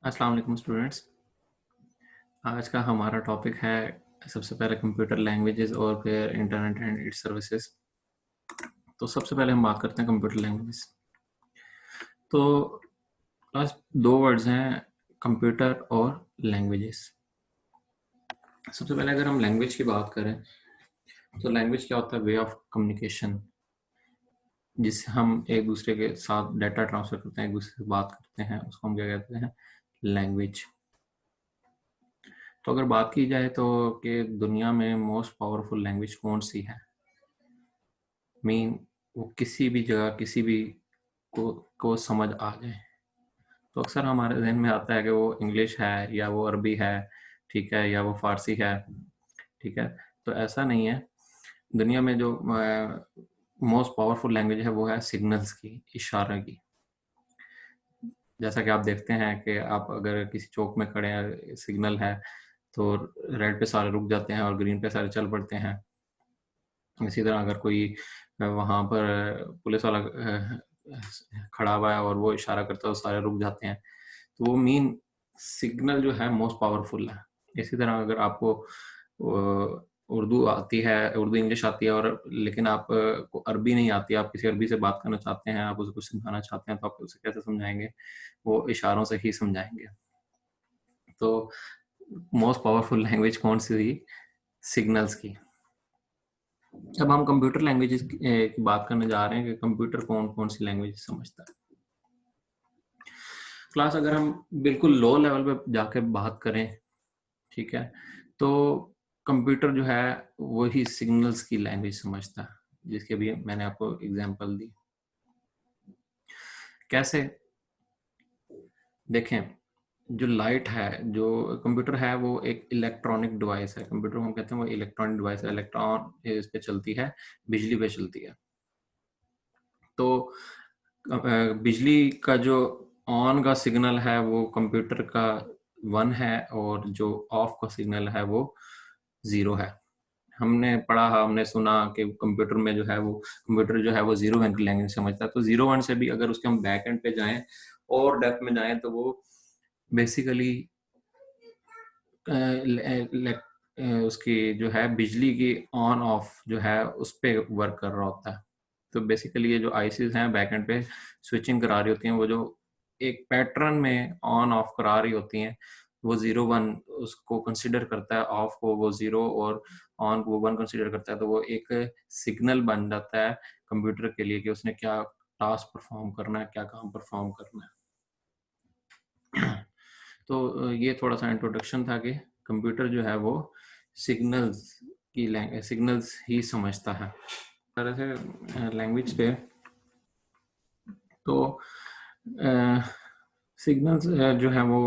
अस्सलाम वालेकुम स्टूडेंट्स। आज का हमारा टॉपिक है सबसे पहले कंप्यूटर लैंग्वेजेस और फिर इंटरनेट एंड इट्स सर्विसेज। तो सबसे पहले हम बात करते हैं कंप्यूटर लैंग्वेजेस। तो लास्ट दो वर्ड्स हैं, कंप्यूटर और लैंग्वेजेस। सबसे पहले अगर हम लैंग्वेज की बात करें तो लैंग्वेज क्या होता है? वे ऑफ कम्युनिकेशन, जिससे हम एक दूसरे के साथ डाटा ट्रांसफर करते हैं, एक दूसरे से बात करते हैं, उसको हम क्या कहते हैं? लैंग्वेज। तो अगर बात की जाए तो कि दुनिया में मोस्ट पावरफुल लैंग्वेज कौन सी है, वो किसी भी जगह किसी भी को समझ आ जाए, तो अक्सर हमारे जहन में आता है कि वो इंग्लिश है या वो अरबी है, ठीक है, या वो फारसी है, ठीक है। तो ऐसा नहीं है। दुनिया में जो मोस्ट पावरफुल लैंग्वेज है वो है सिग्नल्स की, इशारे की। जैसा कि आप देखते हैं कि आप अगर किसी चौक में खड़े हैं, सिग्नल है तो रेड पे सारे रुक जाते हैं और ग्रीन पे सारे चल पड़ते हैं। इसी तरह अगर कोई वहाँ पर पुलिस वाला खड़ा हुआ है और वो इशारा करता है तो सारे रुक जाते हैं। तो वो मीन सिग्नल जो है मोस्ट पावरफुल है। इसी तरह अगर आपको उर्दू आती है, उर्दू इंग्लिश आती है, और लेकिन आप को अरबी नहीं आती, आप किसी अरबी से बात करना चाहते हैं, आप उसे कुछ समझाना चाहते हैं, तो आप उसे कैसे समझाएंगे? वो इशारों से ही समझाएंगे। तो मोस्ट पावरफुल लैंग्वेज कौन सी थी? सिग्नल्स की। अब हम कंप्यूटर लैंग्वेजेस की बात करने जा रहे हैं कि कंप्यूटर कौन कौन सी लैंग्वेज समझता है। क्लास अगर हम बिल्कुल लो लेवल पे जाके बात करें, ठीक है, तो कंप्यूटर जो है वही सिग्नल्स की लैंग्वेज समझता है, जिसके भी मैंने आपको एग्जांपल दी। कैसे? देखें, जो लाइट है, जो कंप्यूटर है, वो एक इलेक्ट्रॉनिक डिवाइस है। कंप्यूटर हम कहते हैं वो इलेक्ट्रॉनिक डिवाइस है, इलेक्ट्रॉन इस पे चलती है, बिजली पे चलती है। तो बिजली का जो ऑन का सिग्नल है वो कंप्यूटर का 1 है, और जो ऑफ का सिग्नल है वो 0 है। हमने पढ़ा, हमने सुना कि कंप्यूटर में जो है वो कंप्यूटर जो है वो 0 1 की लैंग्वेज समझता है। तो 0 1 से भी अगर उसके हम बैक एंड पे जाएं और डेप्थ में जाएं तो वो बेसिकली उसकी जो है बिजली की ऑन ऑफ जो है उस पे वर्क कर रहा होता है। तो बेसिकली ये जो आईसीज हैं बैक एंड पे स्विचिंग करा रही होती हैं, वो जो एक पैटर्न में ऑन ऑफ करा रही होती हैं, वो 0 1 उसको कंसिडर करता है, ऑफ को वो 0 और ऑन को वो 1 कंसिडर करता है। तो वो एक सिग्नल बन जाता है कंप्यूटर के लिए कि उसने क्या टास्क परफॉर्म करना है, क्या काम परफॉर्म करना है। तो ये थोड़ा सा इंट्रोडक्शन था कि कंप्यूटर जो है वो सिग्नल्स ही समझता है। तरह से लैंग्वेज पे तो सिग्नल्स जो है वो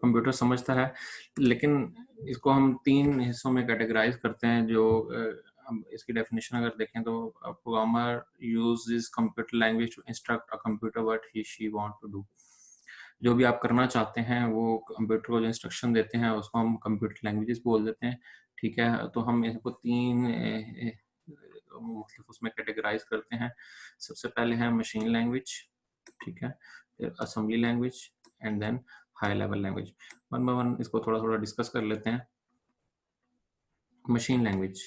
कंप्यूटर समझता है, लेकिन इसको हम 3 हिस्सों में कैटेगराइज करते हैं। जो अब इसकी डेफिनेशन अगर देखें तो programmer uses computer language to instruct a computer what he she want to do. जो भी आप करना चाहते हैं वो कंप्यूटर को जो इंस्ट्रक्शन देते हैं उसको हम कंप्यूटर लैंग्वेजेस बोल देते हैं, ठीक है। तो हम इसको 3 मतलब उसमें कैटेगराइज करते हैं। सबसे पहले है मशीन लैंग्वेज, ठीक है, फिर assembly language, and then high level language. One by one इसको थोड़ा थोड़ा डिस्कस कर लेते हैं। मशीन लैंग्वेज,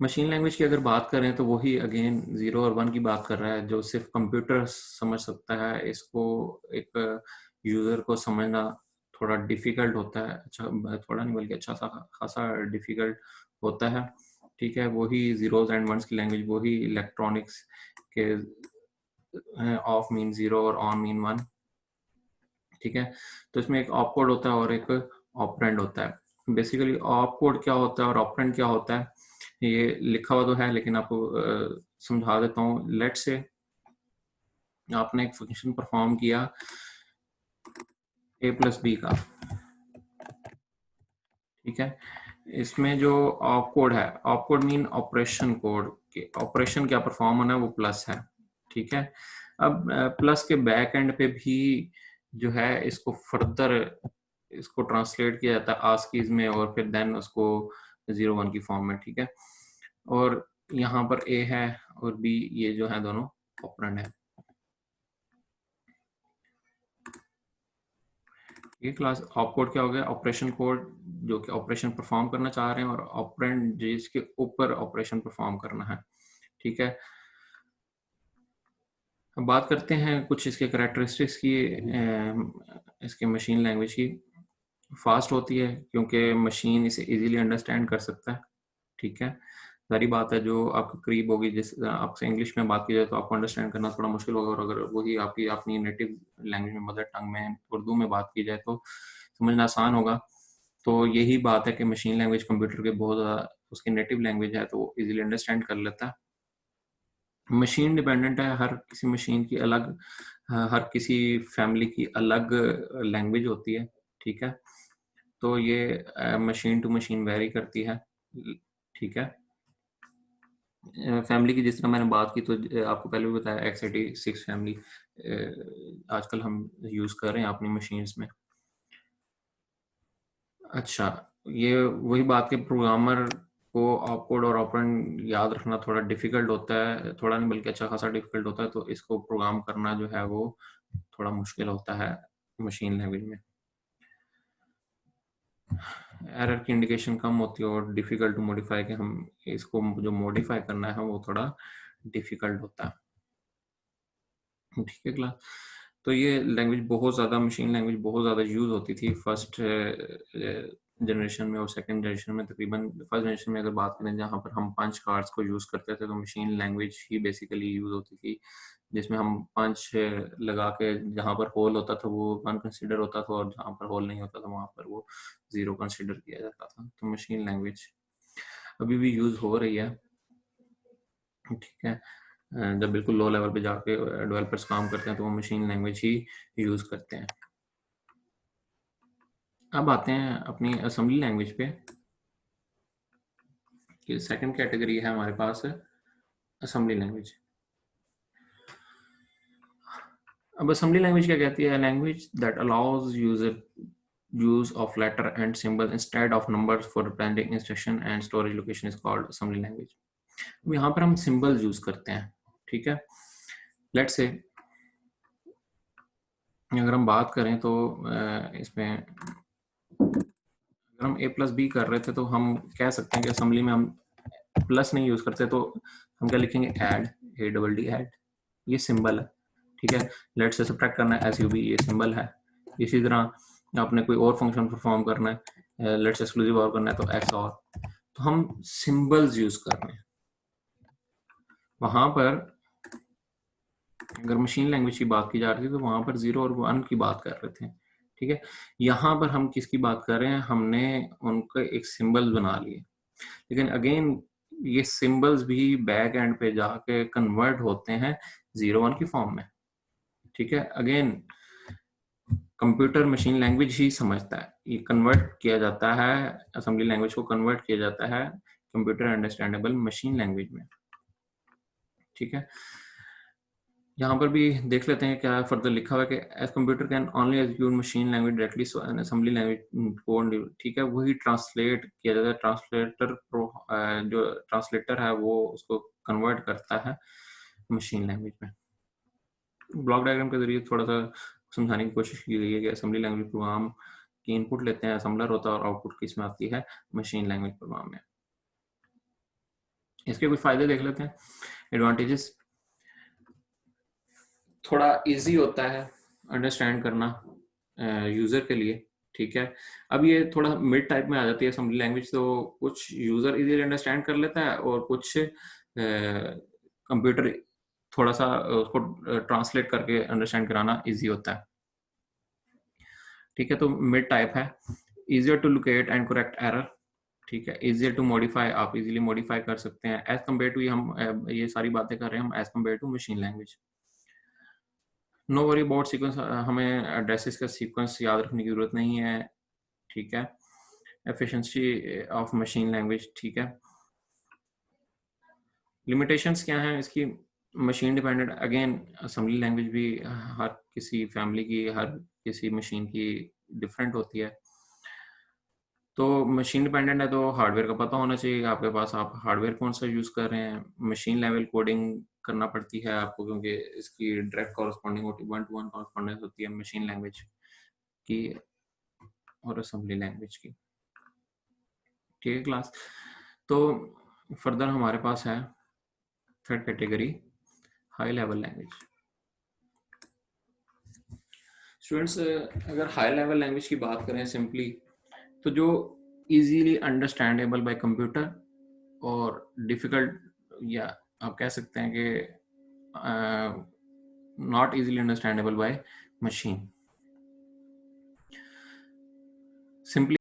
मशीन लैंग्वेज की अगर बात करें तो वही अगेन 0 और 1 की बात कर रहा है, जो सिर्फ कंप्यूटर समझ सकता है। इसको एक यूजर को समझना थोड़ा डिफिकल्ट होता है, अच्छा थोड़ा नहीं बल्कि अच्छा सा खासा डिफिकल्ट होता है, ठीक है। वही 0s एंड 1s की लैंग्वेज, वही इलेक्ट्रॉनिक्स के ऑफ मीन 0 और ऑन मीन 1, ठीक है। तो इसमें एक ऑप कोड होता है और एक ऑपरेंड होता है। बेसिकली ऑप कोड क्या होता है और ऑपरेंड क्या होता है ये लिखा हुआ तो है, लेकिन आपको समझा देता हूँ। लेट से आपने एक फंक्शन परफॉर्म किया a+b का, ठीक है। इसमें जो ऑप कोड है, op code mean operation code, operation क्या परफॉर्म होना है वो प्लस है, ठीक है। अब प्लस के बैक एंड पे भी जो है इसको फर्दर इसको ट्रांसलेट किया जाता है आस्कीज में, और फिर देन उसको 0 1 की फॉर्म में, ठीक है। और यहाँ पर ए है और बी, ये जो है दोनों ऑपरेंड है। ये क्लास ऑप कोड क्या हो गया? ऑपरेशन कोड जो कि ऑपरेशन परफॉर्म करना चाह रहे हैं और ऑपरेंड जिसके ऊपर ऑपरेशन परफॉर्म करना है, ठीक है। अब बात करते हैं कुछ इसके करैक्टरिस्टिक्स की, इसके मशीन लैंग्वेज की। फास्ट होती है क्योंकि मशीन इसे इजीली अंडरस्टैंड कर सकता है, ठीक है। सारी बात है जो आपके करीब होगी, जिस आपसे इंग्लिश में बात की जाए तो आपको अंडरस्टैंड करना थोड़ा मुश्किल होगा, और अगर वही आपकी अपनी नेटिव लैंग्वेज में, मदर टंग में, उर्दू में बात की जाए तो समझना आसान होगा। तो यही बात है कि मशीन लैंग्वेज कंप्यूटर के बहुत ज़्यादा उसकी नेटिव लैंग्वेज है, तो वो इजीली अंडरस्टैंड कर लेता है। मशीन डिपेंडेंट है, हर किसी मशीन की अलग, हर किसी फैमिली की अलग लैंग्वेज होती है, ठीक है। तो ये मशीन टू मशीन वेरी करती है, ठीक है। फैमिली की जिस तरह मैंने बात की, तो आपको पहले भी बताया x86 फैमिली आजकल हम यूज़ कर रहे हैं अपनी मशीन्स में। अच्छा, ये वही बात कि प्रोग्रामर को ऑपकोड और ऑपरेंड याद रखना थोड़ा डिफ़िकल्ट होता है, थोड़ा नहीं बल्कि अच्छा खासा डिफ़िकल्ट होता है, तो इसको प्रोग्राम करना जो है वो थोड़ा मुश्किल होता है मशीन लैंग्वेज में। एरर की इंडिकेशन कम होती है और डिफ़िकल्ट टू मॉडिफ़ाई, कि हम इसको जो मॉडिफ़ाई करना है वो थोड़ा डिफ़िकल्ट होता है। ठीक है क्लास। तो ये लैंग्वेज बहुत ज़्यादा, मशीन लैंग्वेज बहुत ज़्यादा यूज़ होती थी फर्स्ट जनरेशन में और सेकंड जनरेशन में। तकरीबन फर्स्ट जनरेशन में अगर बात करें जहाँ पर हम पंच कार्ड्स को यूज़ करते थे, तो मशीन लैंग्वेज ही बेसिकली यूज़ होती थी, जिसमें हम पंच लगा के जहाँ पर होल होता था वो 1 कंसीडर होता था, और जहाँ पर होल नहीं होता था वहाँ पर वो 0 कंसीडर किया जाता था। तो मशीन लैंग्वेज अभी भी यूज़ हो रही है, ठीक है। जब बिल्कुल लो लेवल पे जाके डेवलपर्स काम करते हैं तो वो मशीन लैंग्वेज ही यूज़ करते हैं। अब आते हैं अपनी असेंबली लैंग्वेज पे, कि सेकंड कैटेगरी है हमारे पास असेंबली लैंग्वेज। अब असेंबली लैंग्वेज क्या कहती है? Language that allows user use of letter and symbol instead of numbers for representing instruction and storage location is called assembly language। अब यहाँ पर हम symbols यूज करते हैं, ठीक है। लेट्स से अगर हम बात करें तो इसमें अगर हम a प्लस बी कर रहे थे तो हम कह सकते हैं कि असेंबली में हम प्लस नहीं यूज करते, तो हम क्या लिखेंगे? Add, A double D add, ये सिंबल है, ठीक है। लेट से सब्ट्रैक्ट करना है, एस यू बी, ये सिंबल है। इसी तरह आपने कोई और फंक्शन परफॉर्म करना है, लेट से एक्सक्लूसिव और करना है तो एक्स और, तो हम सिंबल्स यूज कर रहे हैं। वहां पर अगर मशीन लैंग्वेज की बात की जा रही थी तो वहां पर 0 और 1 की बात कर रहे थे, ठीक है। यहाँ पर हम किसकी बात कर रहे हैं? हमने उनका एक सिंबल बना लिए, लेकिन अगेन ये सिंबल्स भी बैक एंड पे जाके कन्वर्ट होते हैं 0 1 की फॉर्म में, ठीक है। अगेन कंप्यूटर मशीन लैंग्वेज ही समझता है, ये कन्वर्ट किया जाता है, असेंबली लैंग्वेज को कन्वर्ट किया जाता है कंप्यूटर अंडरस्टैंडेबल मशीन लैंग्वेज में, ठीक है। यहाँ पर भी देख लेते हैं क्या फर्दर लिखा हुआ है कि as computer can only execute machine language directly, so an assembly language code, ठीक है, वही ट्रांसलेट किया जाता है। ट्रांसलेटर जो ट्रांसलेटर है वो उसको कन्वर्ट करता है मशीन लैंग्वेज में। ब्लॉक डायग्राम के जरिए थोड़ा सा समझाने की कोशिश की गई है कि असेंबली लैंग्वेज प्रोग्राम की इनपुट लेते हैं असेंबलर होता है, और आउटपुट किसमें आती है? मशीन लैंग्वेज प्रोग्राम में। इसके कुछ फायदे देख लेते हैं, एडवांटेजेस। थोड़ा इजी होता है अंडरस्टैंड करना यूजर के लिए, ठीक है। अब ये थोड़ा मिड टाइप में आ जाती है असेंबली लैंग्वेज, तो कुछ यूजर इजीली अंडरस्टैंड कर लेता है और कुछ कंप्यूटर थोड़ा सा उसको ट्रांसलेट करके अंडरस्टैंड कराना इजी होता है, ठीक है। तो मिड टाइप है, easier to locate and correct error, ठीक है। इजियर टू मॉडिफाई, आप इजीली मॉडिफाई कर सकते हैं एज कम्पेयर टू, ये हम ये सारी बातें कर रहे हैं हम as compare to machine language. No worry about sequence, हमें एड्रेसेस का सीक्वेंस याद रखने की जरूरत नहीं है, ठीक है। एफिशिएंसी ऑफ मशीन लैंग्वेज, ठीक है। लिमिटेशंस क्या हैं इसकी? Machine dependent, again assembly language भी हर किसी फैमिली की, हर किसी मशीन की डिफरेंट होती है। तो मशीन डिपेंडेंट है तो हार्डवेयर का पता होना चाहिए आपके पास, आप हार्डवेयर कौन सा यूज़ कर रहे हैं। मशीन लेवल कोडिंग करना पड़ती है आपको, क्योंकि इसकी डायरेक्ट कॉरस्पॉन्डिंग होती है, 1 to 1 कॉरस्पॉन्डेंस होती है मशीन लैंग्वेज की और असेंबली लैंग्वेज की। ठीक है क्लास। तो फर्दर हमारे पास है third category, high level language. Students, अगर हाई लेवल लैंग्वेज की बात करें सिंपली, तो जो इजीली अंडरस्टैंडेबल बाय कंप्यूटर और डिफिकल्ट, या आप कह सकते हैं कि not easily understandable by machine. Simply